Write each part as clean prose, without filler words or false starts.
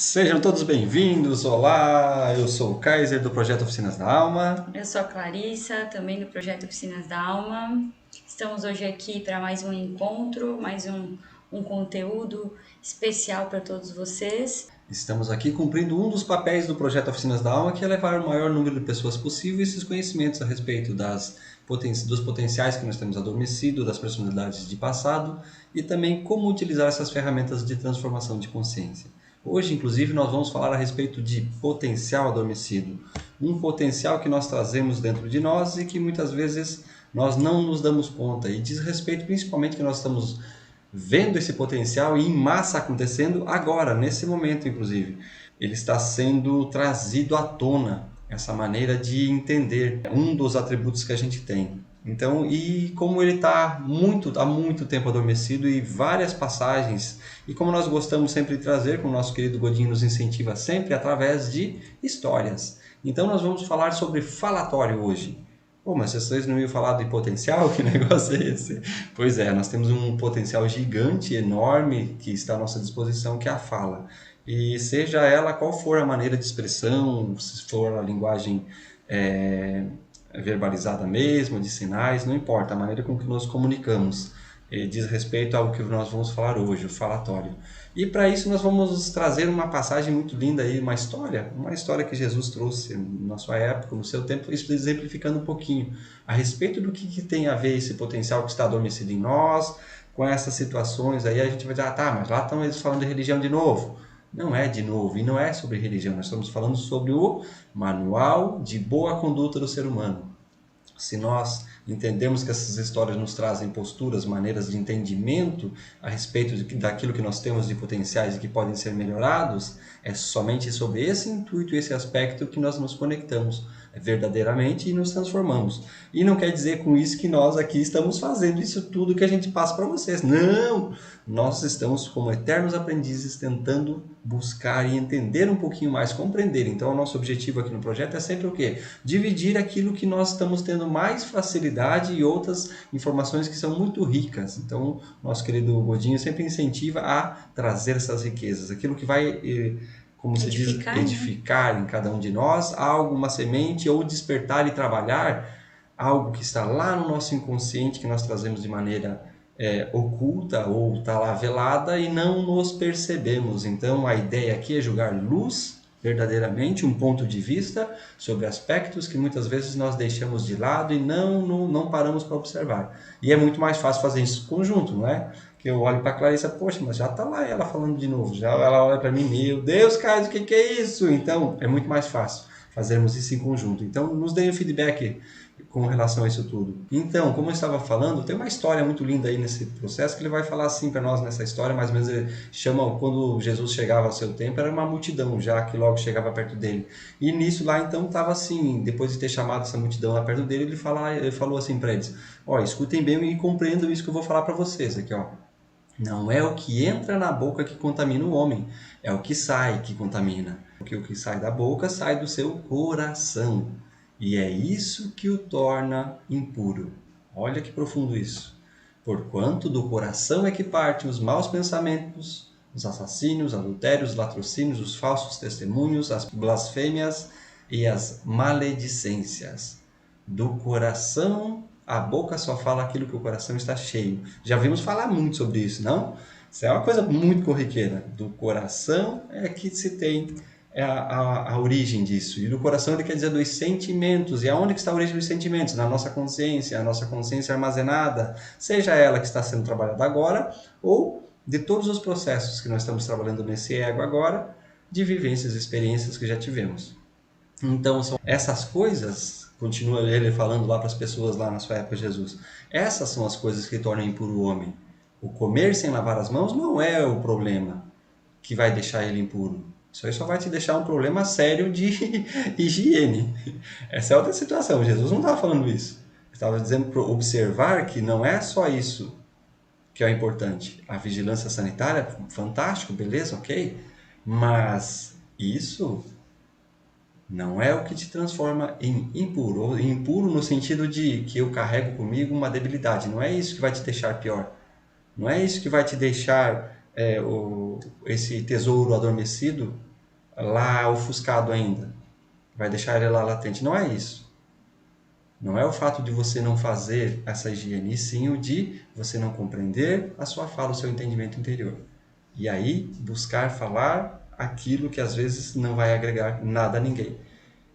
Sejam todos bem-vindos. Olá, eu sou o Kaiser do Projeto Oficinas da Alma. Eu sou a Clarissa, também do Projeto Oficinas da Alma. Estamos hoje aqui para mais um encontro, mais um conteúdo especial para todos vocês. Estamos aqui cumprindo um dos papéis do Projeto Oficinas da Alma, que é levar o maior número de pessoas possível esses conhecimentos a respeito dos potenciais que nós temos adormecido, das personalidades de passado e também como utilizar essas ferramentas de transformação de consciência. Hoje, inclusive, nós vamos falar a respeito de potencial adormecido. Um potencial que nós trazemos dentro de nós e que muitas vezes nós não nos damos conta. E diz respeito principalmente que nós estamos vendo esse potencial em massa acontecendo agora, nesse momento, inclusive. Ele está sendo trazido à tona, essa maneira de entender um dos atributos que a gente tem. Então, e como ele está há muito tempo adormecido e várias passagens, e como nós gostamos sempre de trazer, como o nosso querido Godinho nos incentiva sempre, através de histórias. Então nós vamos falar sobre falatório hoje. Pô, mas vocês não iam falar de potencial? Que negócio é esse? Pois é, nós temos um potencial gigante, enorme, que está à nossa disposição, que é a fala. E seja ela qual for a maneira de expressão, se for a linguagem verbalizada mesmo, de sinais, não importa, a maneira com que nos comunicamos diz respeito ao que nós vamos falar hoje, o falatório. E para isso nós vamos trazer uma passagem muito linda aí, uma história que Jesus trouxe na sua época, no seu tempo, exemplificando um pouquinho a respeito do que tem a ver esse potencial que está adormecido em nós, com essas situações. Aí a gente vai dizer, ah tá, mas lá estão eles falando de religião de novo. Não é de novo, e não é sobre religião, nós estamos falando sobre o manual de boa conduta do ser humano. Se nós entendemos que essas histórias nos trazem posturas, maneiras de entendimento a respeito daquilo que nós temos de potenciais e que podem ser melhorados, é somente sobre esse intuito e esse aspecto que nós nos conectamos verdadeiramente e nos transformamos. E não quer dizer com isso que nós aqui estamos fazendo isso tudo que a gente passa para vocês. Não! Nós estamos como eternos aprendizes tentando buscar e entender um pouquinho mais, compreender. Então o nosso objetivo aqui no projeto é sempre o quê? Dividir aquilo que nós estamos tendo mais facilidade e outras informações que são muito ricas. Então nosso querido Godinho sempre incentiva a trazer essas riquezas, aquilo que vai, como se diz, edificar em cada um de nós algo, uma semente, ou despertar e trabalhar algo que está lá no nosso inconsciente, que nós trazemos de maneira oculta ou está lá velada e não nos percebemos. Então a ideia aqui é jogar luz verdadeiramente, um ponto de vista sobre aspectos que muitas vezes nós deixamos de lado e não paramos para observar. E é muito mais fácil fazer isso em conjunto, não é? Que eu olho para a Clarissa, poxa, mas já está lá ela falando de novo, já ela olha para mim, meu Deus, Caio, o que é isso? Então é muito mais fácil fazermos isso em conjunto. Então nos deem o feedback com relação a isso tudo. Então, como eu estava falando, tem uma história muito linda aí nesse processo que ele vai falar assim para nós nessa história, mais ou menos ele chama, quando Jesus chegava ao seu tempo, era uma multidão já que logo chegava perto dele. E nisso lá então estava assim, depois de ter chamado essa multidão lá perto dele, ele falou assim para eles, ó, escutem bem e compreendam isso que eu vou falar para vocês aqui, ó. Não é o que entra na boca que contamina o homem, é o que sai que contamina. Porque o que sai da boca sai do seu coração. E é isso que o torna impuro. Olha que profundo isso. Porquanto do coração é que partem os maus pensamentos, os assassínios, adultérios, latrocínios, os falsos testemunhos, as blasfêmias e as maledicências. Do coração, a boca só fala aquilo que o coração está cheio. Já vimos falar muito sobre isso, não? Isso é uma coisa muito corriqueira. Do coração é que se tem a origem disso. E do coração ele quer dizer dos sentimentos. E aonde que está a origem dos sentimentos? Na nossa consciência. A nossa consciência armazenada, seja ela que está sendo trabalhada agora, ou de todos os processos que nós estamos trabalhando nesse ego agora, de vivências e experiências que já tivemos. Então, são essas coisas, continua ele falando lá para as pessoas lá na sua época, Jesus, essas são as coisas que tornam impuro o homem. O comer sem lavar as mãos não é o problema que vai deixar ele impuro. Isso aí só vai te deixar um problema sério de higiene. Essa é outra situação. Jesus não estava falando isso. Ele estava dizendo para observar que não é só isso que é importante. A vigilância sanitária, fantástico, beleza, ok. Mas isso não é o que te transforma em impuro. Impuro no sentido de que eu carrego comigo uma debilidade. Não é isso que vai te deixar pior. Não é isso que vai te deixar esse tesouro adormecido lá ofuscado ainda, vai deixar ele lá latente. Não é isso. Não é o fato de você não fazer essa higiene, e sim o de você não compreender a sua fala, o seu entendimento interior. E aí, buscar falar aquilo que às vezes não vai agregar nada a ninguém.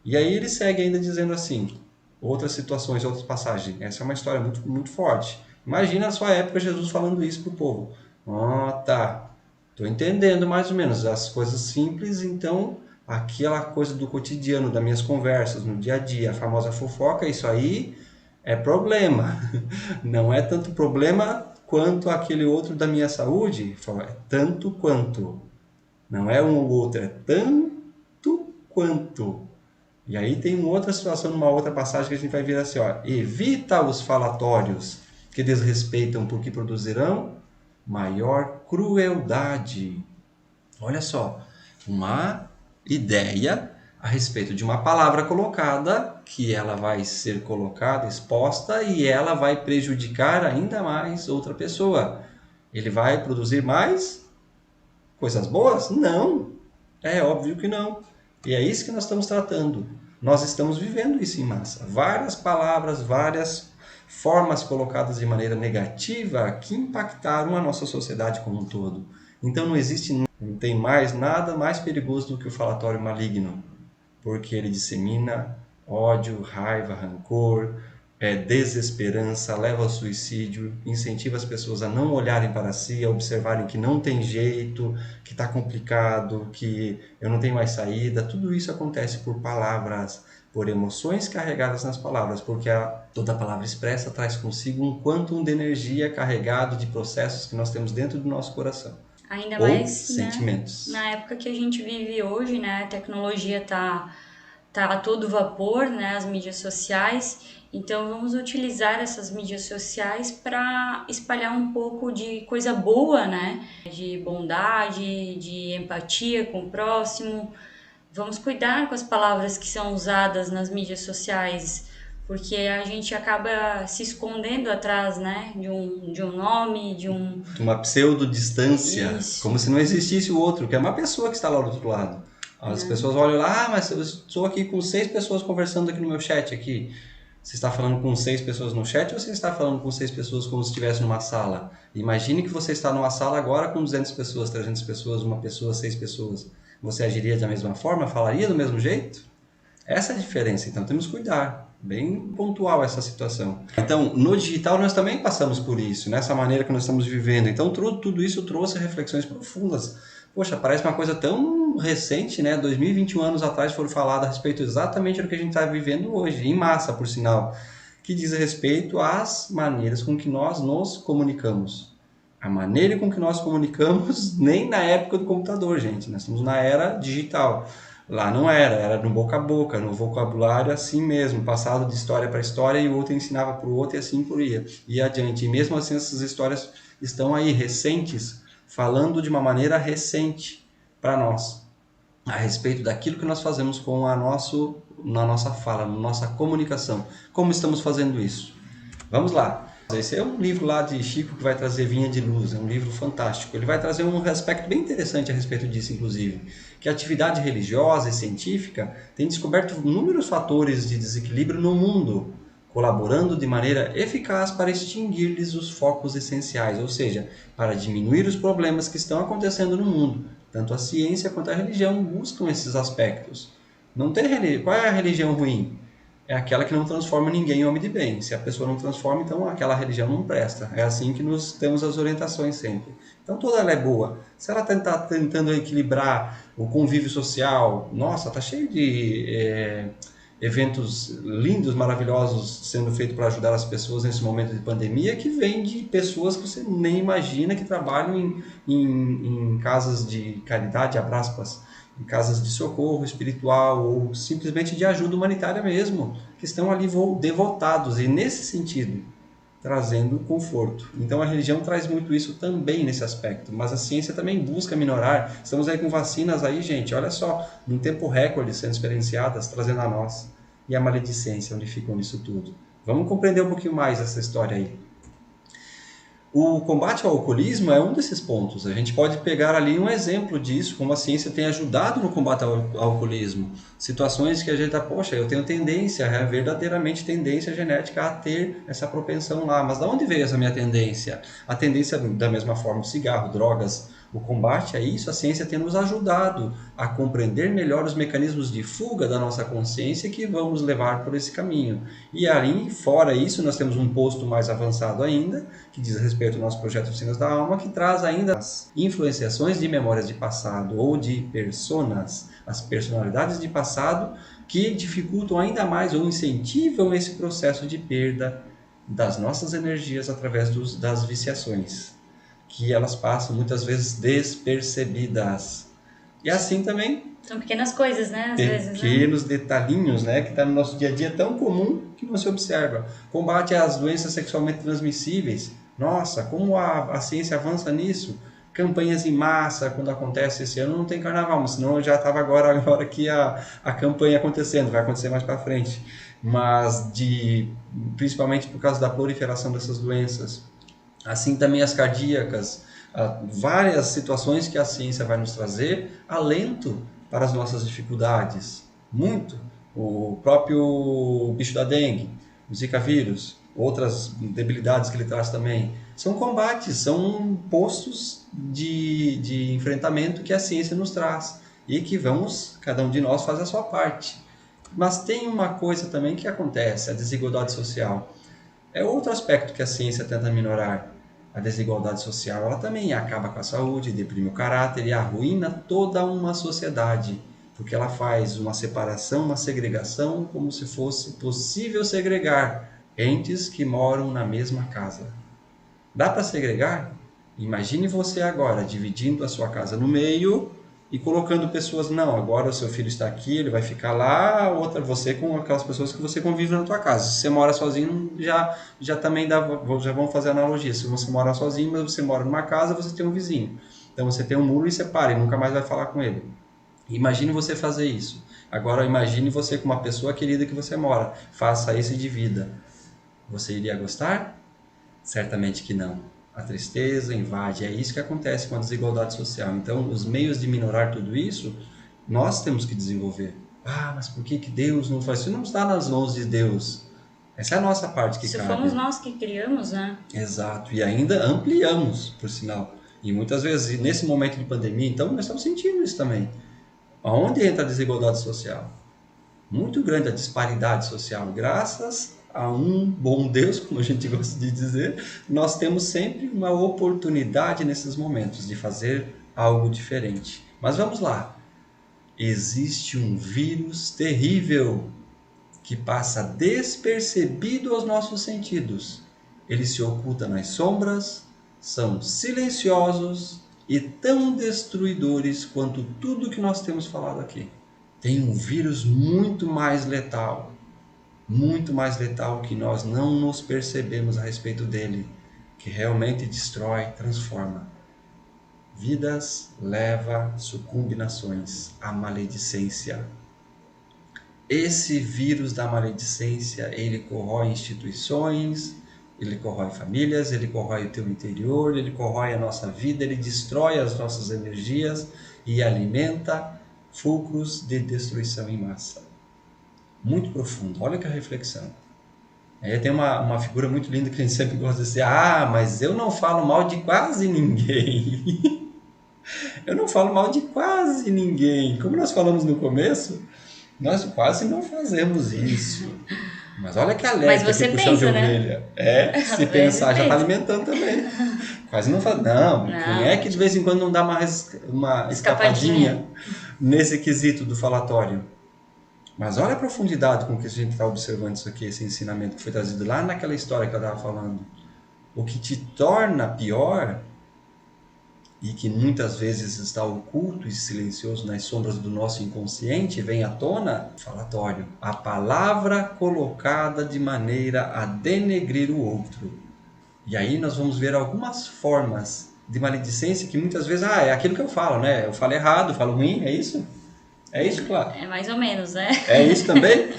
E aí ele segue ainda dizendo assim, outras situações, outras passagens. Essa é uma história muito, muito forte. Imagina a sua época Jesus falando isso para o povo. Tá, estou entendendo mais ou menos as coisas simples, então aquela coisa do cotidiano, das minhas conversas, no dia a dia, a famosa fofoca, isso aí é problema. Não é tanto problema quanto aquele outro da minha saúde. É tanto quanto. Não é um ou outro, é tanto quanto. E aí tem uma outra situação, numa outra passagem que a gente vai ver assim, ó, evita os falatórios que desrespeitam porque produzirão maior crueldade. Olha só, uma ideia a respeito de uma palavra colocada, que ela vai ser colocada, exposta, e ela vai prejudicar ainda mais outra pessoa. Ele vai produzir mais coisas boas? Não. É óbvio que não. E é isso que nós estamos tratando. Nós estamos vivendo isso em massa. Várias palavras, várias formas colocadas de maneira negativa que impactaram a nossa sociedade como um todo. Então não tem mais nada mais perigoso do que o falatório maligno, porque ele dissemina ódio, raiva, rancor, desesperança, leva ao suicídio, incentiva as pessoas a não olharem para si, a observarem que não tem jeito, que está complicado, que eu não tenho mais saída. Tudo isso acontece por palavras, por emoções carregadas nas palavras, porque toda palavra expressa traz consigo um quantum de energia carregado de processos que nós temos dentro do nosso coração. Ainda Ou mais, sentimentos. né, na época que a gente vive hoje, né, a tecnologia tá a todo vapor, né, as mídias sociais. Então vamos utilizar essas mídias sociais para espalhar um pouco de coisa boa, né, de bondade, de empatia com o próximo. Vamos cuidar com as palavras que são usadas nas mídias sociais, porque a gente acaba se escondendo atrás, né, de um nome, de uma pseudo-distância, Isso. como se não existisse o outro, que é uma pessoa que está lá do outro lado. As pessoas olham lá, mas eu estou aqui com 6 pessoas conversando aqui no meu chat aqui. Você está falando com 6 pessoas no chat ou você está falando com 6 pessoas como se estivesse numa sala? Imagine que você está numa sala agora com 200 pessoas, 300 pessoas, uma pessoa, 6 pessoas. Você agiria da mesma forma? Falaria do mesmo jeito? Essa é a diferença, então temos que cuidar. Bem pontual essa situação. Então, no digital nós também passamos por isso, nessa maneira que nós estamos vivendo. Então, tudo isso trouxe reflexões profundas. Poxa, parece uma coisa tão recente, né? 2021 anos atrás foram faladas a respeito exatamente do que a gente está vivendo hoje, em massa, por sinal, que diz respeito às maneiras com que nós nos comunicamos. A maneira com que nós comunicamos, nem na época do computador, gente. Nós estamos na era digital. Lá não era no boca a boca, no vocabulário assim mesmo, passado de história para história e o outro ensinava para o outro e assim por ia adiante. E mesmo assim essas histórias estão aí recentes, falando de uma maneira recente para nós, a respeito daquilo que nós fazemos com na nossa fala, na nossa comunicação. Como estamos fazendo isso? Vamos lá. Esse é um livro lá de Chico que vai trazer Vinha de Luz, é um livro fantástico. Ele vai trazer um aspecto bem interessante a respeito disso, inclusive, que a atividade religiosa e científica tem descoberto inúmeros fatores de desequilíbrio no mundo, colaborando de maneira eficaz para extinguir-lhes os focos essenciais, ou seja, para diminuir os problemas que estão acontecendo no mundo. Tanto a ciência quanto a religião buscam esses aspectos. Não tem Qual é a religião ruim? É aquela que não transforma ninguém em homem de bem. Se a pessoa não transforma, então aquela religião não presta. É assim que nós temos as orientações sempre. Então toda ela é boa. Se ela está tentando equilibrar o convívio social, nossa, está cheio de eventos lindos, maravilhosos sendo feitos para ajudar as pessoas nesse momento de pandemia, que vem de pessoas que você nem imagina que trabalham em casas de caridade, abre aspas, em casas de socorro espiritual ou simplesmente de ajuda humanitária mesmo, que estão ali devotados e nesse sentido trazendo conforto. Então a religião traz muito isso também nesse aspecto, mas a ciência também busca minorar. Estamos aí com vacinas aí, gente, olha só, num tempo recorde sendo experienciadas, trazendo a nós. E a maledicência, onde ficam nisso tudo. Vamos compreender um pouquinho mais essa história aí. O combate ao alcoolismo é um desses pontos. A gente pode pegar ali um exemplo disso, como a ciência tem ajudado no combate ao alcoolismo. Situações que a gente poxa, eu tenho tendência, verdadeiramente tendência genética a ter essa propensão lá. Mas de onde veio essa minha tendência? A tendência, da mesma forma, o cigarro, drogas, o combate a isso, a ciência tem nos ajudado a compreender melhor os mecanismos de fuga da nossa consciência que vão nos levar por esse caminho. E ali, fora isso, nós temos um posto mais avançado ainda, que diz respeito ao nosso projeto Oficinas da Alma, que traz ainda as influenciações de memórias de passado ou de personas, as personalidades de passado, que dificultam ainda mais ou incentivam esse processo de perda das nossas energias através das viciações, que elas passam muitas vezes despercebidas. E assim também São pequenas coisas, né? Às vezes, né? pequenos detalhinhos, né, que está no nosso dia a dia tão comum que não se observa. Combate às doenças sexualmente transmissíveis. Nossa, como a ciência avança nisso. Campanhas em massa, quando acontece esse ano, não tem carnaval, mas senão já estava agora aqui a campanha acontecendo, vai acontecer mais para frente. Mas principalmente por causa da proliferação dessas doenças. Assim também as cardíacas, várias situações que a ciência vai nos trazer, alento para as nossas dificuldades. Muito. O próprio bicho da dengue, o Zika vírus, outras debilidades que ele traz também. São combates, são postos de enfrentamento que a ciência nos traz e que cada um de nós faz a sua parte. Mas tem uma coisa também que acontece, a desigualdade social. É outro aspecto que a ciência tenta minorar. A desigualdade social, ela também acaba com a saúde, deprime o caráter e arruína toda uma sociedade, porque ela faz uma separação, uma segregação, como se fosse possível segregar entes que moram na mesma casa. Dá para segregar? Imagine você agora dividindo a sua casa no meio e colocando pessoas, não, agora o seu filho está aqui, ele vai ficar lá, outra você com aquelas pessoas que você convive na tua casa. Se você mora sozinho, já também já vamos fazer analogia. Se você mora sozinho, mas você mora numa casa, você tem um vizinho. Então você tem um muro e separa e nunca mais vai falar com ele. Imagine você fazer isso. Agora imagine você com uma pessoa querida que você mora. Faça isso e divida. Você iria gostar? Certamente que não. A tristeza invade, é isso que acontece com a desigualdade social. Então, os meios de minorar tudo isso, nós temos que desenvolver. Mas por que Deus não faz isso? Não está nas mãos de Deus. Essa é a nossa parte que cabe. Fomos nós que criamos, né? Exato, e ainda ampliamos, por sinal. E muitas vezes, nesse momento de pandemia, então, nós estamos sentindo isso também. Aonde entra a desigualdade social? Muito grande a disparidade social, graças a um bom Deus, como a gente gosta de dizer, nós temos sempre uma oportunidade nesses momentos de fazer algo diferente. Mas vamos lá. Existe um vírus terrível que passa despercebido aos nossos sentidos. Ele se oculta nas sombras, são silenciosos e tão destruidores quanto tudo que nós temos falado aqui. Tem um vírus muito mais letal que nós não nos percebemos a respeito dele, que realmente destrói, transforma. Vidas leva, sucumbe nações, a maledicência. Esse vírus da maledicência, ele corrói instituições, ele corrói famílias, ele corrói o teu interior, ele corrói a nossa vida, ele destrói as nossas energias e alimenta fulcros de destruição em massa. Muito profundo, olha que reflexão. Aí tem uma figura muito linda que a gente sempre gosta de dizer, mas eu não falo mal de quase ninguém. Eu não falo mal de quase ninguém. Como nós falamos no começo, nós quase não fazemos isso. Mas olha que alerta, que puxão de orelha. Né? Se pensar, já está alimentando também. Quase não faz. Não, quem é que de vez em quando não dá uma escapadinha nesse quesito do falatório? Mas olha a profundidade com que a gente está observando isso aqui, esse ensinamento que foi trazido lá naquela história que eu estava falando. O que te torna pior, e que muitas vezes está oculto e silencioso nas sombras do nosso inconsciente, vem à tona, falatório. A palavra colocada de maneira a denegrir o outro. E aí nós vamos ver algumas formas de maledicência que muitas vezes, é aquilo que eu falo, né? Eu falo errado, eu falo ruim, é isso? É isso, claro. É mais ou menos, né? É isso também?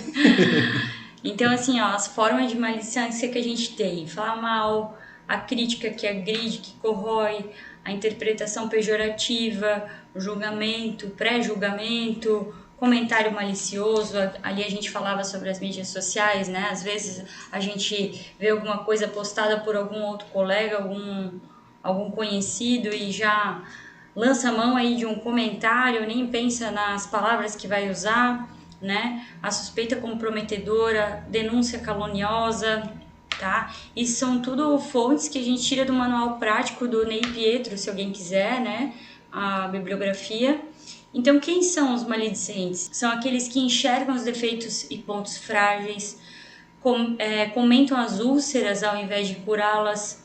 Então, assim, as formas de maledicência que a gente tem, falar mal, a crítica que agride, que corrói, a interpretação pejorativa, o julgamento, pré-julgamento, comentário malicioso. Ali a gente falava sobre as mídias sociais, né? Às vezes a gente vê alguma coisa postada por algum outro colega, algum conhecido e já lança a mão aí de um comentário, nem pensa nas palavras que vai usar, né? A suspeita comprometedora, denúncia caluniosa, tá? E são tudo fontes que a gente tira do manual prático do Ney Pietro, se alguém quiser, né? A bibliografia. Então, quem são os maledicentes? São aqueles que enxergam os defeitos e pontos frágeis, comentam as úlceras ao invés de curá-las,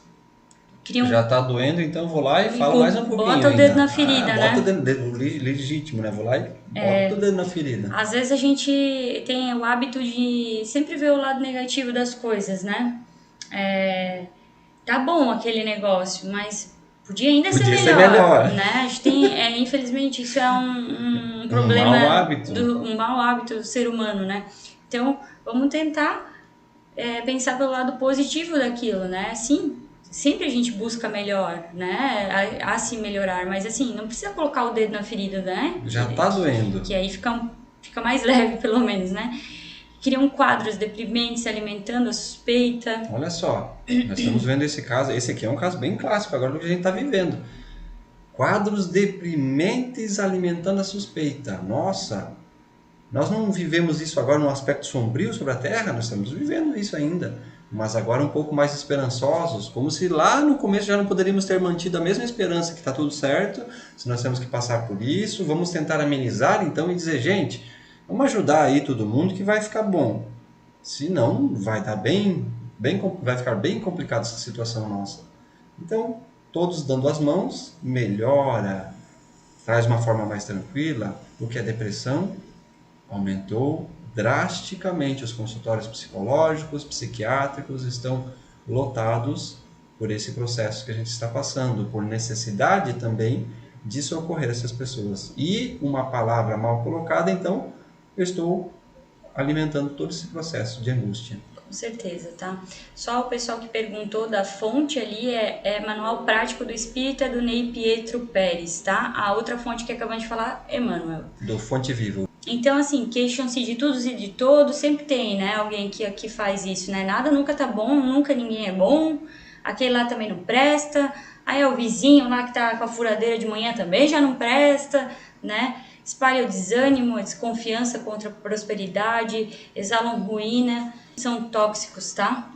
criam... Já tá doendo, então vou lá e falo mais um pouquinho. Bota o dedo na ferida, né? Bota o dedo legítimo, né? Vou lá e bota o dedo na ferida. Às vezes a gente tem o hábito de sempre ver o lado negativo das coisas, né? Tá bom aquele negócio, mas podia ainda ser melhor, né? A gente tem, infelizmente, isso é um problema, um mau hábito do ser humano, né? Então, vamos tentar pensar pelo lado positivo daquilo, né? Sim, sempre a gente busca melhor, né? A se melhorar, mas assim, não precisa colocar o dedo na ferida, né? Já tá doendo. Que aí fica mais leve, pelo menos, né? Criam quadros deprimentes, alimentando a suspeita. Olha só, nós estamos vendo esse caso. Esse aqui é um caso bem clássico agora do que a gente está vivendo. Quadros deprimentes alimentando a suspeita. Nossa, nós não vivemos isso agora num aspecto sombrio sobre a Terra? Nós estamos vivendo isso ainda. Mas agora um pouco mais esperançosos, como se lá no começo já não poderíamos ter mantido a mesma esperança que está tudo certo, se nós temos que passar por isso, vamos tentar amenizar então e dizer, gente, vamos ajudar aí todo mundo que vai ficar bom. Senão vai dar vai ficar bem complicada essa situação nossa. Então, todos dando as mãos, melhora, traz uma forma mais tranquila, porque a depressão aumentou drasticamente. Os consultórios psicológicos, psiquiátricos estão lotados por esse processo que a gente está passando, por necessidade também de socorrer essas pessoas. E uma palavra mal colocada, então, eu estou alimentando todo esse processo de angústia. Com certeza, tá? Só o pessoal que perguntou da fonte ali é Manual Prático do Espírita, do Ney Pietro Pérez, tá? A outra fonte que acabamos de falar é Emmanuel. Do Fonte Vivo. Então, assim, queixam-se de todos e de todos, sempre tem, né, alguém que faz isso, né? Nada nunca tá bom, nunca ninguém é bom, aquele lá também não presta, aí é o vizinho lá que tá com a furadeira de manhã também já não presta, né? Espalha o desânimo, a desconfiança contra a prosperidade, exalam ruína, são tóxicos, tá?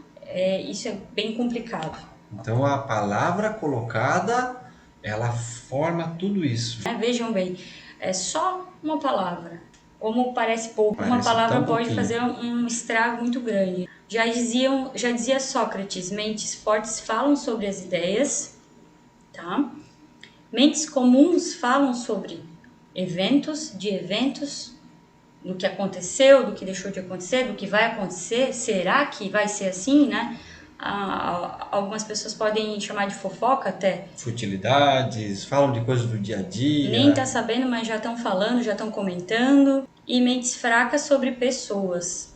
Isso é bem complicado. Então a palavra colocada, ela forma tudo isso. Vejam bem, é só uma palavra, como parece pouco, uma palavra pode fazer um estrago muito grande. Já dizia Sócrates, mentes fortes falam sobre as ideias, tá? Mentes comuns falam sobre eventos, do que aconteceu, do que deixou de acontecer, do que vai acontecer, será que vai ser assim, né? Algumas pessoas podem chamar de fofoca até. Futilidades, falam de coisas do dia a dia. Nem tá sabendo, mas já estão falando, já estão comentando. E mentes fracas sobre pessoas.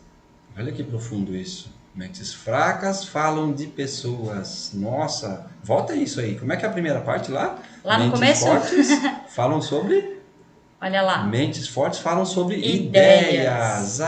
Olha que profundo isso. Mentes fracas falam de pessoas. Nossa, volta isso aí. Como é que é a primeira parte lá? Lá no começo? Mentes fortes falam sobre... Olha lá. Mentes fortes falam sobre ideias.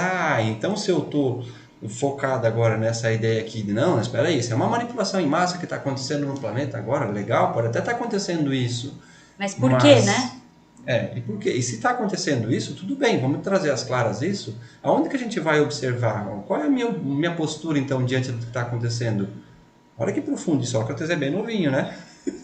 Então se eu estou focado agora nessa ideia aqui de não, espera aí, isso é uma manipulação em massa que está acontecendo no planeta agora, legal, pode até estar acontecendo isso. Mas por quê, né? E por quê? E se está acontecendo isso, tudo bem, vamos trazer às claras isso. Aonde que a gente vai observar? Qual é a minha postura então diante do que está acontecendo? Olha que profundo, Sócrates é bem novinho, né?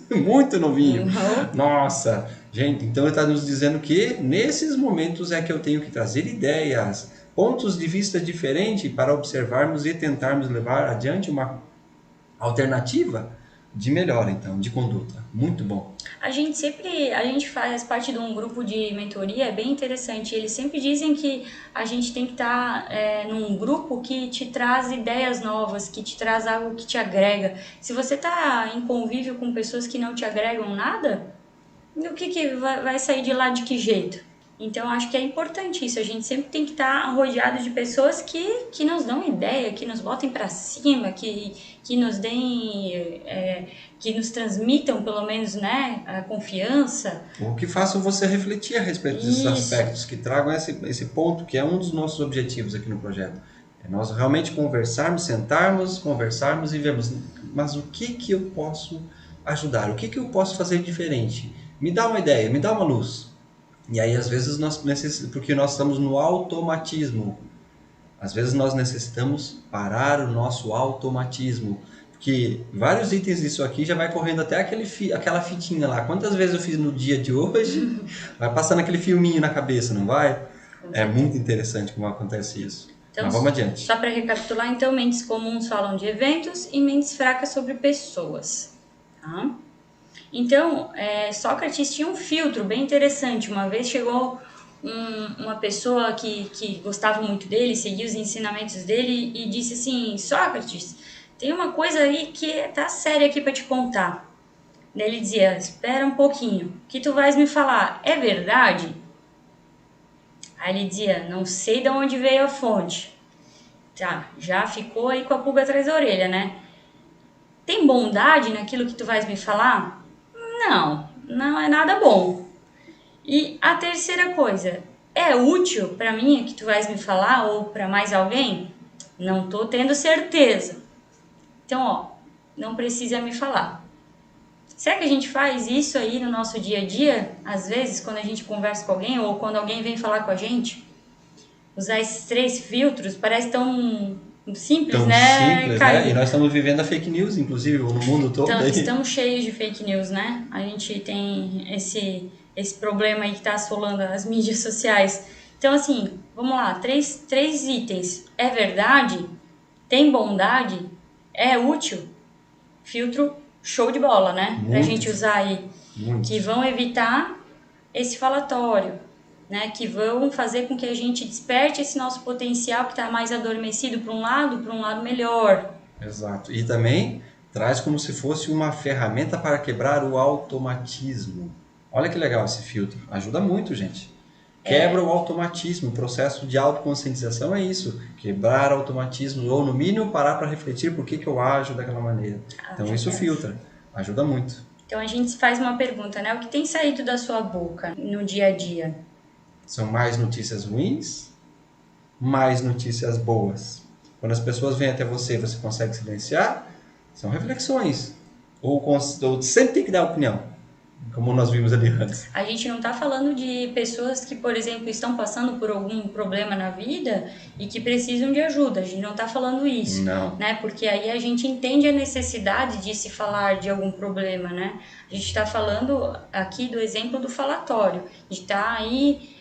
Muito novinho. Uhum. Nossa, gente, então ele está nos dizendo que nesses momentos é que eu tenho que trazer ideias, pontos de vista diferentes para observarmos e tentarmos levar adiante uma alternativa de melhora, então, de conduta. Muito bom. A gente faz parte de um grupo de mentoria, é bem interessante. Eles sempre dizem que a gente tem que estar num grupo que te traz ideias novas, que te traz algo que te agrega. Se você está em convívio com pessoas que não te agregam nada, o que vai sair de lá de que jeito? Então, acho que é importante isso. A gente sempre tem que estar rodeado de pessoas que nos dão ideia, que nos botem para cima, que nos deem, que nos transmitam, pelo menos, né, a confiança. Ou que façam você refletir a respeito desses aspectos, que tragam esse ponto, que é um dos nossos objetivos aqui no projeto. É nós realmente sentarmos, conversarmos e vermos, mas o que eu posso ajudar? O que eu posso fazer diferente? Me dá uma ideia, me dá uma luz. E aí, às vezes, porque nós estamos no automatismo. Às vezes, nós necessitamos parar o nosso automatismo. Porque vários itens disso aqui já vai correndo até aquela fitinha lá. Quantas vezes eu fiz no dia de hoje? Vai passando aquele filminho na cabeça, não vai? É muito interessante como acontece isso. Então, mas vamos adiante. Só para recapitular, então, mentes comuns falam de eventos e mentes fracas sobre pessoas. Tá? Então, Sócrates tinha um filtro bem interessante. Uma vez chegou uma pessoa que gostava muito dele, seguia os ensinamentos dele e disse assim: Sócrates, tem uma coisa aí que tá séria aqui para te contar. Daí ele dizia: espera um pouquinho, o que tu vais me falar é verdade? Aí ele dizia: não sei de onde veio a fonte. Tá, já ficou aí com a pulga atrás da orelha, né? Tem bondade naquilo que tu vais me falar? Não, não é nada bom. E a terceira coisa, é útil para mim que tu vais me falar ou para mais alguém? Não tô tendo certeza. Então, ó, não precisa me falar. Será que a gente faz isso aí no nosso dia a dia? Às vezes, quando a gente conversa com alguém ou quando alguém vem falar com a gente? Usar esses 3 filtros parece tão simples, né? Simples, né? E nós estamos vivendo a fake news, inclusive, no mundo todo. Então, estamos cheios de fake news, né? A gente tem esse problema aí que está assolando as mídias sociais. Então, assim, vamos lá, três itens. É verdade? Tem bondade? É útil? Filtro show de bola, né? Pra gente usar aí. Que vão evitar esse falatório, né? Que vão fazer com que a gente desperte esse nosso potencial que está mais adormecido para um lado melhor. Exato. E também traz como se fosse uma ferramenta para quebrar o automatismo. Olha que legal esse filtro. Ajuda muito, gente. Quebra o automatismo. O processo de autoconscientização é isso. Quebrar automatismo ou, no mínimo, parar para refletir por que eu ajo daquela maneira. Então, isso filtra. Ajuda muito. Então, a gente faz uma pergunta, né? O que tem saído da sua boca no dia a dia? São mais notícias ruins? Mais notícias boas? Quando as pessoas vêm até você, você consegue silenciar? São reflexões. Ou sempre tem que dar opinião. Como nós vimos ali antes. A gente não está falando de pessoas que, por exemplo, estão passando por algum problema na vida e que precisam de ajuda. A gente não está falando isso. Não. Né? Porque aí a gente entende a necessidade de se falar de algum problema, né? A gente está falando aqui do exemplo do falatório. A gente está aí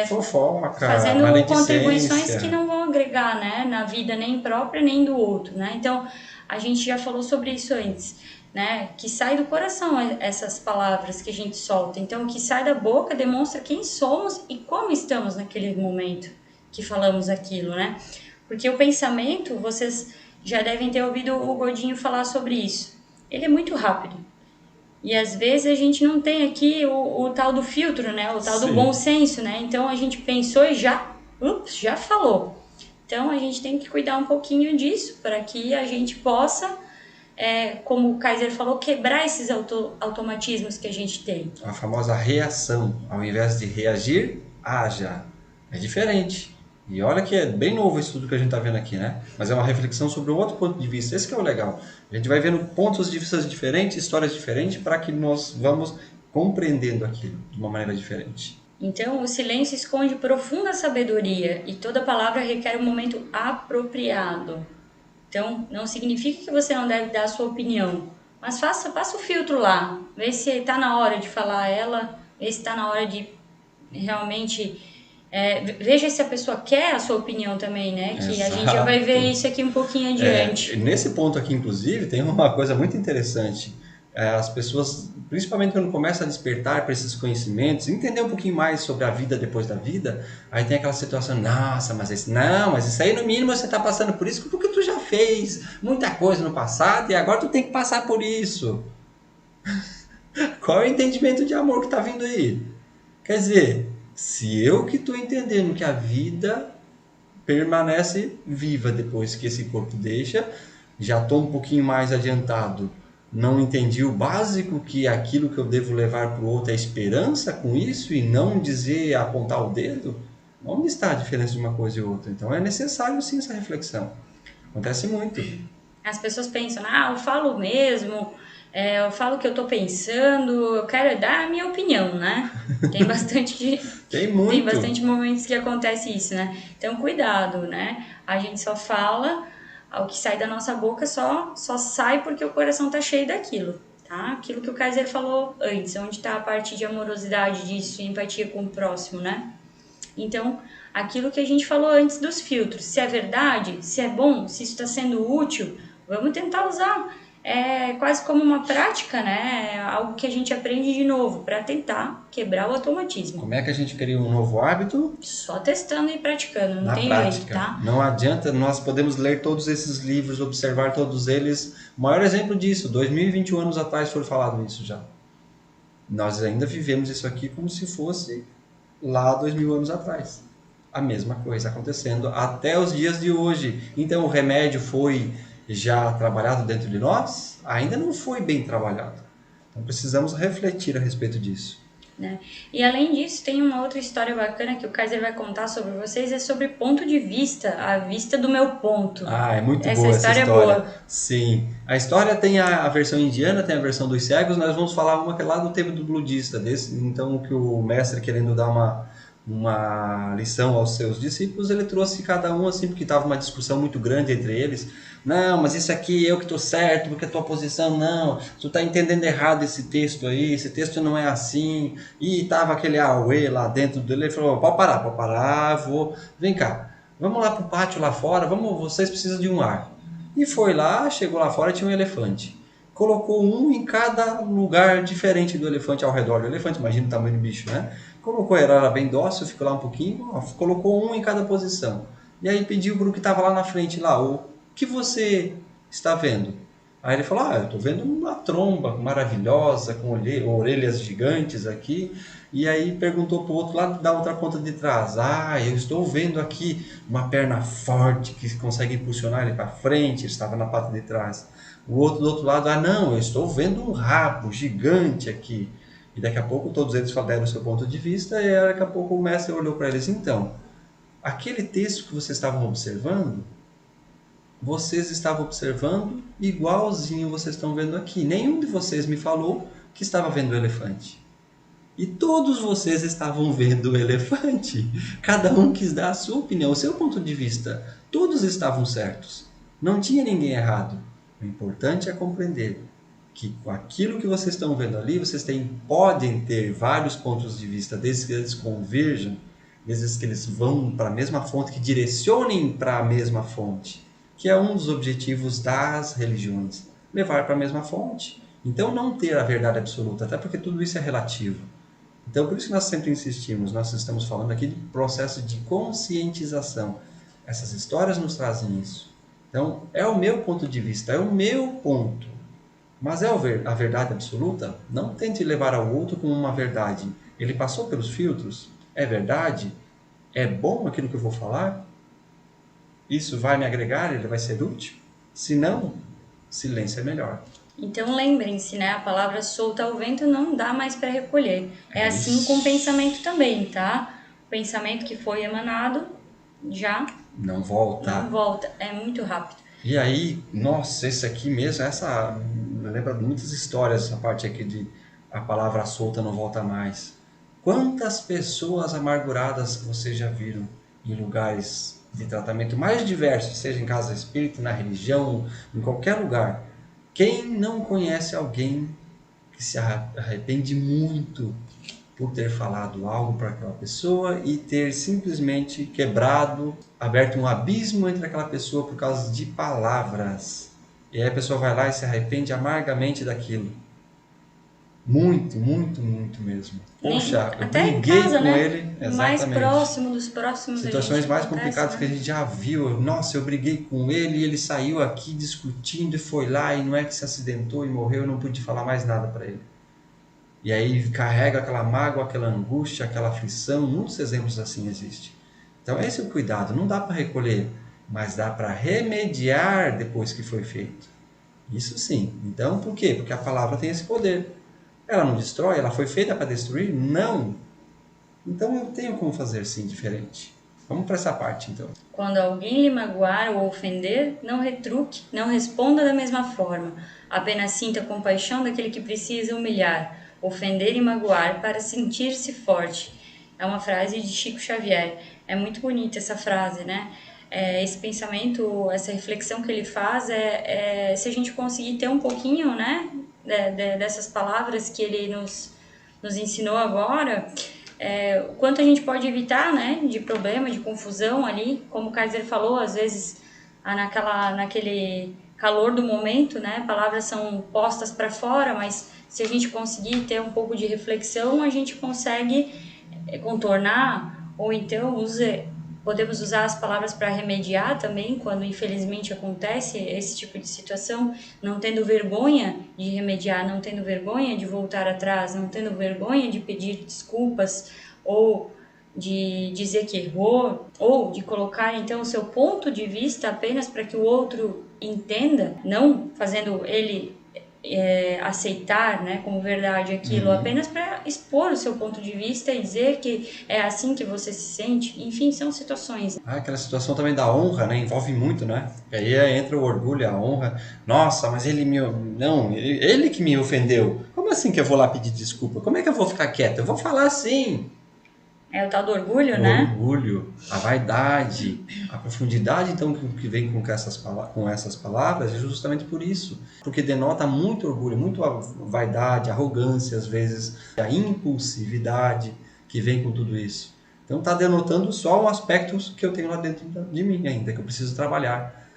fofoca, fazendo contribuições que não vão agregar, né? Na vida nem própria nem do outro, né? Então, a gente já falou sobre isso antes. Né, que sai do coração essas palavras que a gente solta. Então, o que sai da boca demonstra quem somos e como estamos naquele momento que falamos aquilo, né? Porque o pensamento, vocês já devem ter ouvido o Godinho falar sobre isso. Ele é muito rápido. E às vezes a gente não tem aqui o tal do filtro, né? O tal do bom senso, né? Então a gente pensou e já falou. Então a gente tem que cuidar um pouquinho disso para que a gente possa como o Kaiser falou, quebrar esses automatismos que a gente tem. A famosa reação. Ao invés de reagir, haja. É diferente. E olha que é bem novo isso tudo que a gente está vendo aqui, né? Mas é uma reflexão sobre um outro ponto de vista. Esse que é o legal. A gente vai vendo pontos de vista diferentes, histórias diferentes, para que nós vamos compreendendo aquilo de uma maneira diferente. Então, o silêncio esconde profunda sabedoria e toda palavra requer um momento apropriado. Então, não significa que você não deve dar a sua opinião, mas passa o filtro lá, vê se está na hora de falar ela, vê se está na hora de realmente... veja se a pessoa quer a sua opinião também, né? Que a gente já vai ver isso aqui um pouquinho adiante. Nesse ponto aqui, inclusive, tem uma coisa muito interessante. As pessoas, principalmente quando começam a despertar para esses conhecimentos, entender um pouquinho mais sobre a vida depois da vida, aí tem aquela situação, nossa, mas isso aí no mínimo você está passando por isso porque tu já fez muita coisa no passado e agora tu tem que passar por isso. Qual é o entendimento de amor que está vindo aí? Quer dizer, Se eu que estou entendendo que a vida permanece viva depois que esse corpo deixa, já estou um pouquinho mais adiantado. Não entendi o básico, que aquilo que eu devo levar para o outro é esperança com isso e não dizer, apontar o dedo. Onde está a diferença de uma coisa e outra? Então é necessário sim essa reflexão. Acontece muito. As pessoas pensam, eu falo mesmo, eu falo o que eu tô pensando, eu quero dar a minha opinião, né? Tem bastante, Tem muito. tem bastante momentos que acontece isso, né? Então, cuidado, né? A gente só fala, o que sai da nossa boca só sai porque o coração tá cheio daquilo, tá? Aquilo que o Kaiser falou antes, onde tá a parte de amorosidade disso, empatia com o próximo, né? Então, aquilo que a gente falou antes dos filtros, se é verdade, se é bom, se isso está sendo útil, vamos tentar usar. É quase como uma prática, né? É algo que a gente aprende de novo para tentar quebrar o automatismo. Como é que a gente cria um novo hábito? Só testando e praticando, não Na tem prática. jeito, tá? Não adianta, nós podemos ler todos esses livros, observar todos eles. O maior exemplo disso, 2021 anos atrás foi falado isso já. Nós ainda vivemos isso aqui como se fosse lá 2000 anos atrás. A mesma coisa acontecendo até os dias de hoje. Então o remédio foi já trabalhado dentro de nós? Ainda não foi bem trabalhado. Então precisamos refletir a respeito disso. Né? E além disso, tem uma outra história bacana que o Kaiser vai contar sobre vocês, é sobre ponto de vista, a vista do meu ponto. É muito boa essa história. É boa. Sim. A história tem a versão indiana, tem a versão dos cegos, nós vamos falar uma que é lá do tempo do budista, então que o mestre, querendo dar uma lição aos seus discípulos, ele trouxe cada um assim, porque estava uma discussão muito grande entre eles. Não, mas isso aqui eu que estou certo, porque a tua posição não, tu está entendendo errado esse texto aí, esse texto não é assim. E tava aquele auê lá dentro dele, ele falou, pode parar, vem cá, vamos lá pro pátio lá fora, vocês precisam de um ar. E foi lá, chegou lá fora, tinha um elefante. Colocou um em cada lugar diferente do elefante ao redor do elefante, imagina o tamanho do bicho, né? Colocou, era bem dócil, ficou lá um pouquinho, colocou um em cada posição. E aí pediu para o que estava lá na frente, lá, o que você está vendo? Aí ele falou, eu estou vendo uma tromba maravilhosa, com orelhas gigantes aqui. E aí perguntou para o outro lado da outra ponta de trás, eu estou vendo aqui uma perna forte que consegue impulsionar ele para frente, ele estava na pata de trás. O outro do outro lado, não, eu estou vendo um rabo gigante aqui. E daqui a pouco todos eles deram o seu ponto de vista, e daqui a pouco o mestre olhou para eles, então, aquele texto que vocês estavam observando igualzinho vocês estão vendo aqui. Nenhum de vocês me falou que estava vendo o elefante. E todos vocês estavam vendo o elefante. Cada um quis dar a sua opinião, o seu ponto de vista. Todos estavam certos. Não tinha ninguém errado. O importante é compreender que com aquilo que vocês estão vendo ali, vocês podem ter vários pontos de vista, desde que eles converjam, desde que eles vão para a mesma fonte, que direcionem para a mesma fonte, que é um dos objetivos das religiões, levar para a mesma fonte. Então não ter a verdade absoluta, até porque tudo isso é relativo. Então por isso que nós sempre insistimos, nós estamos falando aqui de processo de conscientização. Essas histórias nos trazem isso. Então é o meu ponto de vista, é o meu ponto. Mas é a verdade absoluta? Não tente levar ao outro como uma verdade. Ele passou pelos filtros? É verdade? É bom aquilo que eu vou falar? Isso vai me agregar? Ele vai ser útil? Se não, silêncio é melhor. Então lembrem-se, né? A palavra solta ao vento não dá mais para recolher. É assim com o pensamento também, tá? O pensamento que foi emanado já não volta. Não volta, é muito rápido. E aí, nossa, esse aqui mesmo, me lembra de muitas histórias, essa parte aqui de a palavra solta não volta mais. Quantas pessoas amarguradas vocês já viram em lugares de tratamento mais diversos, seja em casa espírita, na religião, em qualquer lugar. Quem não conhece alguém que se arrepende muito por ter falado algo para aquela pessoa e ter simplesmente quebrado, aberto um abismo entre aquela pessoa por causa de palavras. E aí a pessoa vai lá e se arrepende amargamente daquilo. Muito, muito, muito mesmo. Poxa, eu até briguei em casa, com né? ele. Exatamente. Mais próximo dos próximos. Situações mais complicadas, né? que a gente já viu. Nossa, eu briguei com ele e ele saiu aqui discutindo e foi lá e não é que se acidentou e morreu, eu não pude falar mais nada para ele. E aí carrega aquela mágoa, aquela angústia, aquela aflição. Muitos exemplos assim existem. Então esse é o cuidado. Não dá para recolher, mas dá para remediar depois que foi feito. Isso sim. Então por quê? Porque a palavra tem esse poder. Ela não destrói, ela foi feita para destruir? Não. Então eu tenho como fazer sim diferente. Vamos para essa parte então. Quando alguém lhe magoar ou ofender, não retruque, não responda da mesma forma. Apenas sinta compaixão daquele que precisa humilhar, ofender e magoar para sentir-se forte. É uma frase de Chico Xavier. É muito bonita essa frase, né? Esse pensamento, essa reflexão que ele faz se a gente conseguir ter um pouquinho, né, dessas palavras que ele nos ensinou agora, o quanto a gente pode evitar, né, de problema, de confusão ali, como o Kaiser falou, às vezes naquele calor do momento, né, palavras são postas para fora, mas se a gente conseguir ter um pouco de reflexão, a gente consegue contornar, ou então podemos usar as palavras para remediar também, quando infelizmente acontece esse tipo de situação, não tendo vergonha de remediar, não tendo vergonha de voltar atrás, não tendo vergonha de pedir desculpas ou de dizer que errou, ou de colocar então o seu ponto de vista apenas para que o outro entenda, não fazendo ele aceitar, né, como verdade aquilo, apenas para expor o seu ponto de vista e dizer que é assim que você se sente. Enfim, são situações. Aquela situação também da honra, né? Envolve muito, né? E aí entra o orgulho, a honra. Nossa, mas ele me... Não, ele que me ofendeu. Como assim que eu vou lá pedir desculpa? Como é que eu vou ficar quieto? Eu vou falar sim. É o tal do orgulho, O né? orgulho, a vaidade, a profundidade então que vem com essas palavras é justamente por isso. Porque denota muito orgulho, muito a vaidade, arrogância às vezes, a impulsividade que vem com tudo isso. Então está denotando só um aspecto que eu tenho lá dentro de mim ainda, que eu preciso trabalhar.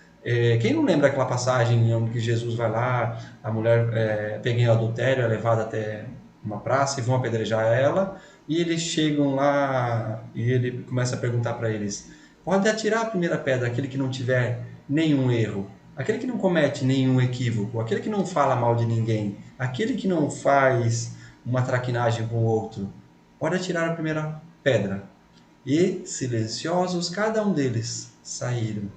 Quem não lembra aquela passagem onde Jesus vai lá, a mulher pega em adultério, é levada até uma praça e vão apedrejar ela, e eles chegam lá e ele começa a perguntar para eles: pode atirar a primeira pedra aquele que não tiver nenhum erro, aquele que não comete nenhum equívoco, aquele que não fala mal de ninguém, aquele que não faz uma traquinagem com o outro, pode atirar a primeira pedra. E silenciosos cada um deles saíram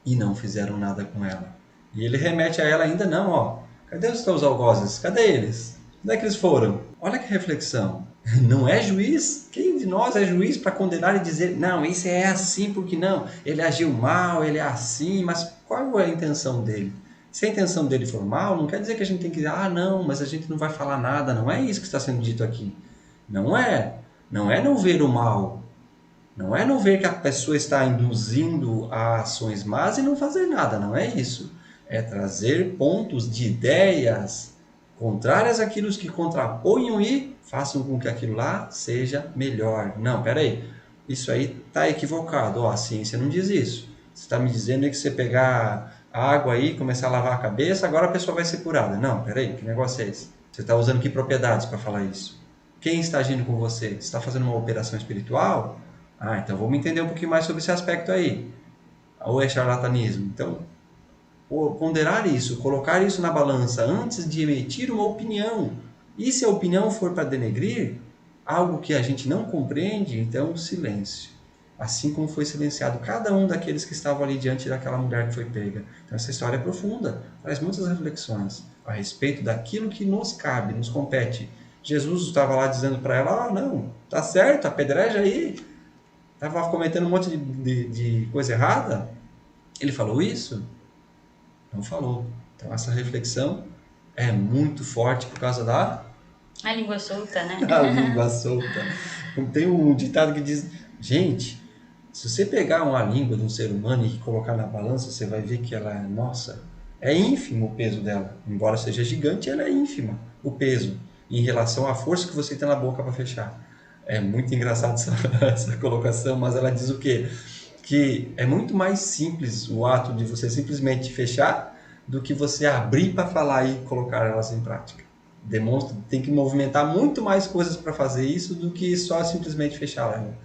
e não fizeram nada com ela. E ele remete a ela ainda: não, ó, cadê os teus algozes? Cadê eles? Onde é que eles foram? Olha que reflexão. Não é juiz? Quem de nós é juiz para condenar e dizer: não, isso é assim porque não, ele agiu mal, ele é assim, mas qual é a intenção dele? Se a intenção dele for mal, não quer dizer que a gente tem que dizer: ah, não, mas a gente não vai falar nada. Não é isso que está sendo dito aqui. Não é. Não é não ver o mal. Não é não ver que a pessoa está induzindo a ações más e não fazer nada. Não é isso. É trazer pontos de ideias contrárias àquilo que contraponham e façam com que aquilo lá seja melhor. Não, peraí, isso aí está equivocado. Ó, a ciência não diz isso. Você está me dizendo que você pegar água aí e começar a lavar a cabeça, agora a pessoa vai ser curada. Não, peraí, que negócio é esse? Você está usando que propriedades para falar isso? Quem está agindo com você? Você está fazendo uma operação espiritual? Ah, então vamos entender um pouquinho mais sobre esse aspecto aí. Ou é charlatanismo? Então, ponderar isso, colocar isso na balança antes de emitir uma opinião. E se a opinião for para denegrir algo que a gente não compreende, então silêncio. Assim como foi silenciado cada um daqueles que estavam ali diante daquela mulher que foi pega. Então essa história é profunda, traz muitas reflexões a respeito daquilo que nos cabe, nos compete. Jesus estava lá dizendo para ela: ah, não, tá certo, apedreja aí. Estava cometendo um monte de coisa errada. Ele falou isso? Não falou. Então essa reflexão é muito forte por causa da... A língua solta, né? A língua solta. Tem um ditado que diz: gente, se você pegar uma língua de um ser humano e colocar na balança, você vai ver que ela é, nossa, é ínfimo o peso dela. Embora seja gigante, ela é ínfima, o peso, em relação à força que você tem na boca para fechar. É muito engraçado essa colocação, mas ela diz o quê? Que é muito mais simples o ato de você simplesmente fechar do que você abrir para falar e colocar elas em prática. Demonstra, tem que movimentar muito mais coisas para fazer isso do que só simplesmente fechar ela.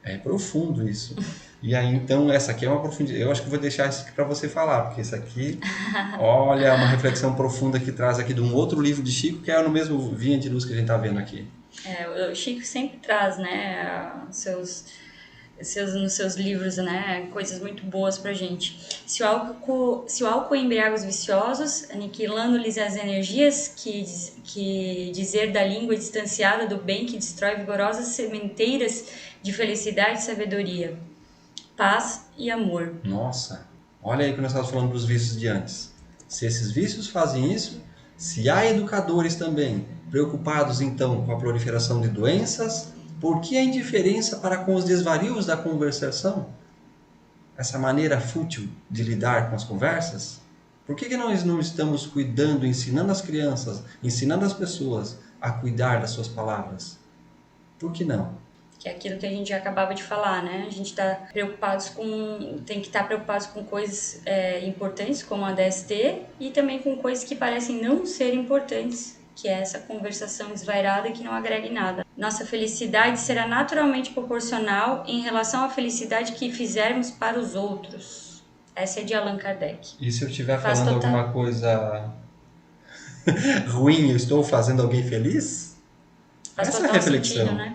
É profundo isso. E aí, então, essa aqui é uma profundidade. Eu acho que vou deixar isso aqui para você falar, porque isso aqui, olha, é uma reflexão profunda que traz aqui de um outro livro de Chico, que é no mesmo Vinha de Luz que a gente está vendo aqui. O Chico sempre traz, né, nos seus livros, né, coisas muito boas pra gente. Se o álcool embriaga os viciosos, aniquilando-lhes as energias, que dizer da língua distanciada do bem que destrói vigorosas sementeiras de felicidade e sabedoria, paz e amor. Nossa, olha aí que nós estávamos falando dos vícios de antes. Se esses vícios fazem isso, se há educadores também preocupados então com a proliferação de doenças, por que a indiferença para com os desvarios da conversação? Essa maneira fútil de lidar com as conversas? Por que nós não estamos cuidando, ensinando as crianças, ensinando as pessoas a cuidar das suas palavras? Por que não? Que é aquilo que a gente já acabava de falar, né? A gente tem que estar preocupados com coisas importantes, como a DST, e também com coisas que parecem não ser importantes, que é essa conversação desvairada que não agrega em nada. Nossa felicidade será naturalmente proporcional em relação à felicidade que fizermos para os outros. Essa é de Allan Kardec. E se eu estiver falando alguma coisa ruim, eu estou fazendo alguém feliz? Faz Essa é a total reflexão. sentido, né?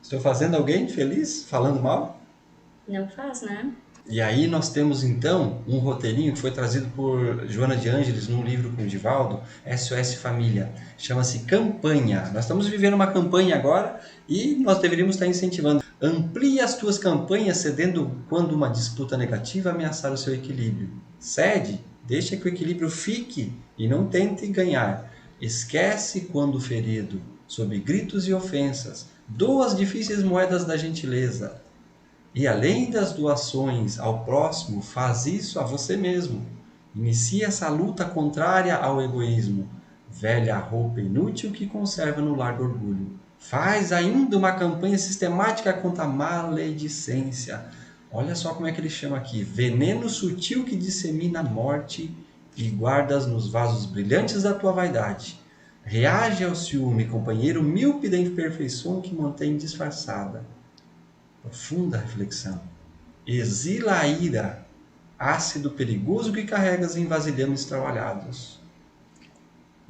Estou fazendo alguém feliz falando mal? Não faz, né? E aí nós temos então um roteirinho que foi trazido por Joana de Ângeles num livro com o Divaldo, SOS Família. Chama-se Campanha. Nós estamos vivendo uma campanha agora e nós deveríamos estar incentivando. Amplie as tuas campanhas cedendo quando uma disputa negativa ameaçar o seu equilíbrio. Cede, deixa que o equilíbrio fique e não tente ganhar. Esquece quando ferido, sob gritos e ofensas. Doa as difíceis moedas da gentileza. E além das doações ao próximo, faz isso a você mesmo. Inicia essa luta contrária ao egoísmo. Velha roupa inútil que conserva no lar do orgulho. Faz ainda uma campanha sistemática contra a maledicência. Olha só como é que ele chama aqui. Veneno sutil que dissemina a morte e guardas nos vasos brilhantes da tua vaidade. Reage ao ciúme, companheiro míope da imperfeição que mantém disfarçada. Profunda reflexão. Exila a ira, ácido perigoso que carregas em vasilhames trabalhados.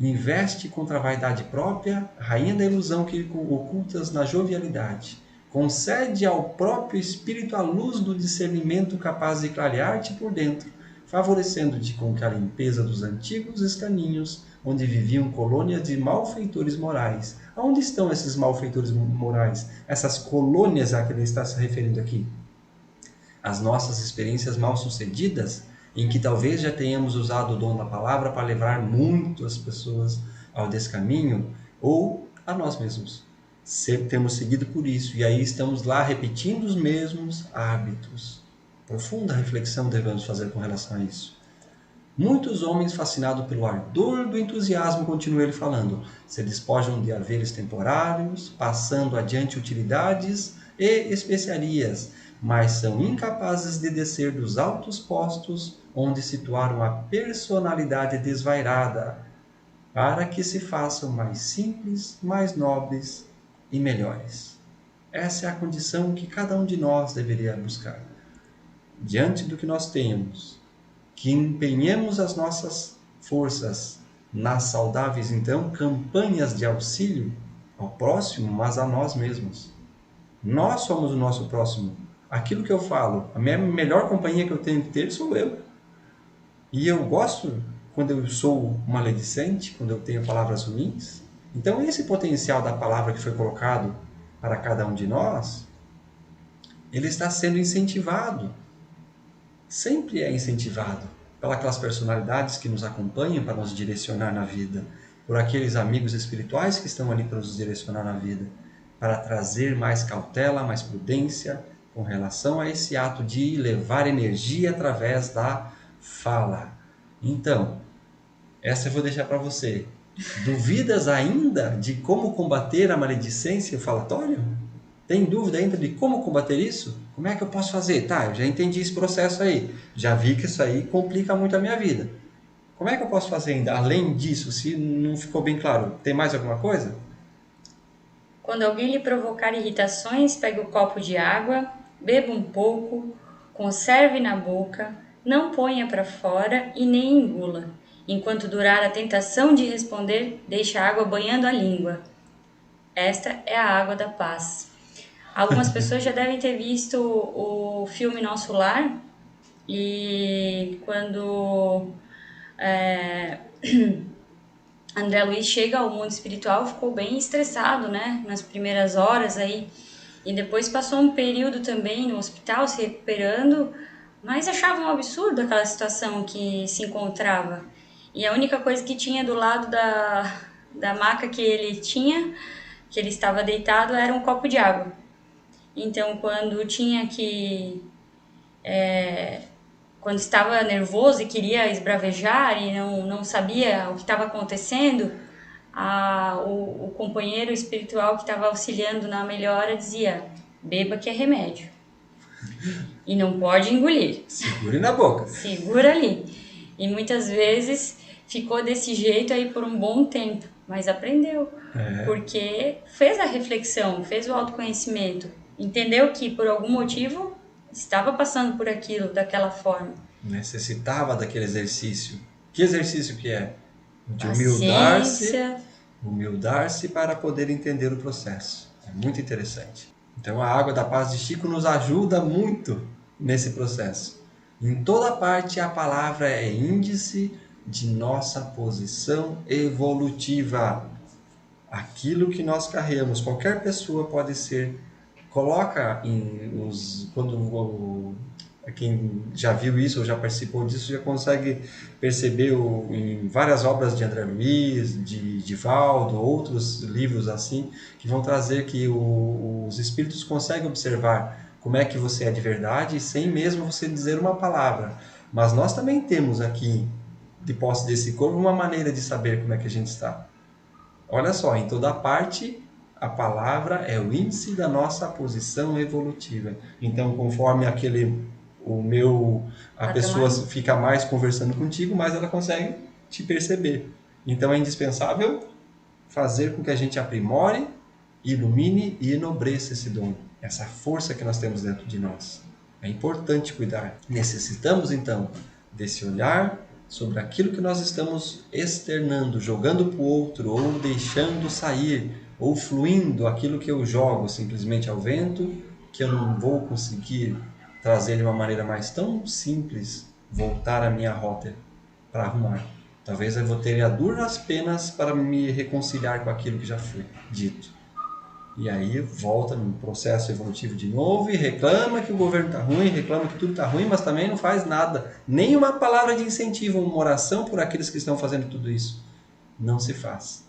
Investe contra a vaidade própria, rainha da ilusão que ocultas na jovialidade. Concede ao próprio espírito a luz do discernimento capaz de clarear-te por dentro, favorecendo-te com a limpeza dos antigos escaninhos, onde viviam colônias de malfeitores morais. Aonde estão esses malfeitores morais? Essas colônias a que ele está se referindo aqui? As nossas experiências mal-sucedidas, em que talvez já tenhamos usado o dom da palavra para levar muitas pessoas ao descaminho, ou a nós mesmos. Sempre temos seguido por isso, e aí estamos lá repetindo os mesmos hábitos. Profunda reflexão devemos fazer com relação a isso. Muitos homens, fascinados pelo ardor do entusiasmo, continua ele falando, se despojam de haveres temporários, passando adiante utilidades e especiarias, mas são incapazes de descer dos altos postos onde situaram a personalidade desvairada, para que se façam mais simples, mais nobres e melhores. Essa é a condição que cada um de nós deveria buscar. Diante do que nós temos, que empenhemos as nossas forças nas saudáveis, então, campanhas de auxílio ao próximo, mas a nós mesmos. Nós somos o nosso próximo. Aquilo que eu falo, a minha melhor companhia que eu tenho que ter sou eu. E eu gosto quando eu sou maledicente, quando eu tenho palavras ruins. Então, esse potencial da palavra que foi colocado para cada um de nós, ele está sendo incentivado. Sempre é incentivado pelas personalidades que nos acompanham para nos direcionar na vida, por aqueles amigos espirituais que estão ali para nos direcionar na vida, para trazer mais cautela, mais prudência com relação a esse ato de levar energia através da fala. Então, essa eu vou deixar para você. Duvidas ainda de como combater a maledicência e o falatório? Tem dúvida ainda de como combater isso? Como é que eu posso fazer? Tá, eu já entendi esse processo aí. Já vi que isso aí complica muito a minha vida. Como é que eu posso fazer ainda? Além disso, se não ficou bem claro, tem mais alguma coisa? Quando alguém lhe provocar irritações, pegue o copo de água, beba um pouco, conserve na boca, não ponha para fora e nem engula. Enquanto durar a tentação de responder, deixe a água banhando a língua. Esta é a água da paz. Algumas pessoas já devem ter visto o filme Nosso Lar, e quando André Luiz chega ao mundo espiritual, ficou bem estressado, né, nas primeiras horas aí, e depois passou um período também no hospital se recuperando, mas achava um absurdo aquela situação que se encontrava. E a única coisa que tinha do lado da maca que ele tinha, que ele estava deitado, era um copo de água. Então, quando estava nervoso e queria esbravejar e não sabia o que estava acontecendo, o companheiro espiritual que estava auxiliando na melhora dizia: beba que é remédio. E não pode engolir. Segure na boca. Segura ali. E muitas vezes ficou desse jeito aí por um bom tempo, mas aprendeu. Porque fez a reflexão, fez o autoconhecimento, entendeu que por algum motivo estava passando por aquilo daquela forma. Necessitava daquele exercício. Que exercício que é? De humildar-se para poder entender o processo. É muito interessante. Então a água da paz de Chico nos ajuda muito nesse processo. Em toda parte a palavra é índice de nossa posição evolutiva. Aquilo que nós carregamos, qualquer pessoa pode ser, quem já viu isso ou já participou disso já consegue perceber em várias obras de André Luiz, de Divaldo, outros livros assim, que vão trazer que os espíritos conseguem observar como é que você é de verdade sem mesmo você dizer uma palavra. Mas nós também temos aqui, de posse desse corpo, uma maneira de saber como é que a gente está. Olha só, em toda parte, a palavra é o índice da nossa posição evolutiva. Então, conforme a pessoa fica mais conversando contigo, mais ela consegue te perceber. Então, é indispensável fazer com que a gente aprimore, ilumine e enobreça esse dom, essa força que nós temos dentro de nós. É importante cuidar. Necessitamos, então, desse olhar sobre aquilo que nós estamos externando, jogando para o outro, ou deixando sair, ou fluindo aquilo que eu jogo simplesmente ao vento, que eu não vou conseguir trazer de uma maneira mais tão simples, voltar a minha rota para arrumar. Talvez eu vou ter a duras penas para me reconciliar com aquilo que já foi dito. E aí volta no processo evolutivo de novo e reclama que o governo está ruim, reclama que tudo está ruim, mas também não faz nada. Nem uma palavra de incentivo, uma oração por aqueles que estão fazendo tudo isso. Não se faz.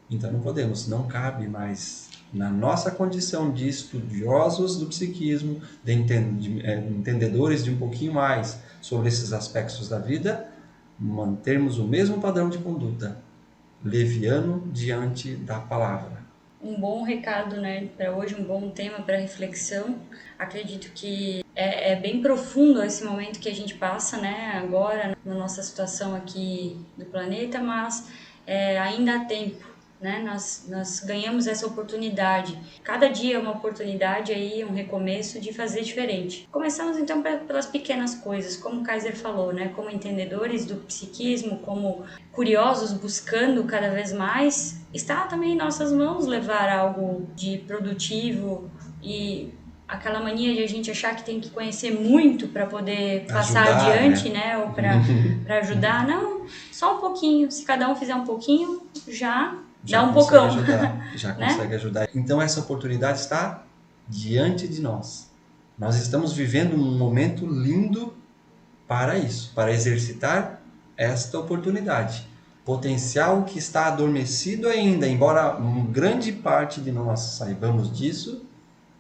Então não podemos, não cabe mais na nossa condição de estudiosos do psiquismo, de entendedores de um pouquinho mais sobre esses aspectos da vida, mantermos o mesmo padrão de conduta, leviano diante da palavra. Um bom recado, né, para hoje, um bom tema para reflexão. Acredito que é bem profundo esse momento que a gente passa, né, agora, na nossa situação aqui do planeta, mas ainda há tempo, né, nós ganhamos essa oportunidade. Cada dia é uma oportunidade aí, um recomeço de fazer diferente. Começamos então pelas pequenas coisas, como o Kaiser falou, né, como entendedores do psiquismo, como curiosos buscando cada vez mais. Está também em nossas mãos levar algo de produtivo, e aquela mania de a gente achar que tem que conhecer muito para poder passar adiante, né, ou para ajudar. Não, só um pouquinho. Se cada um fizer um pouquinho, já dá um pocão. Já consegue ajudar. Então essa oportunidade está diante de nós. Nós estamos vivendo um momento lindo para isso, para exercitar esta oportunidade. Potencial que está adormecido ainda, embora grande parte de nós saibamos disso,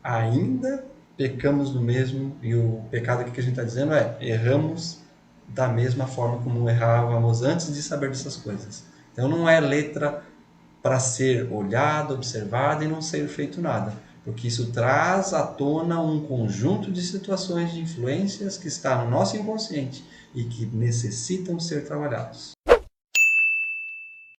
ainda pecamos no mesmo, e o pecado aqui que a gente está dizendo erramos da mesma forma como errávamos antes de saber dessas coisas. Então não é letra para ser olhado, observado e não ser feito nada, porque isso traz à tona um conjunto de situações, de influências que está no nosso inconsciente e que necessitam ser trabalhados.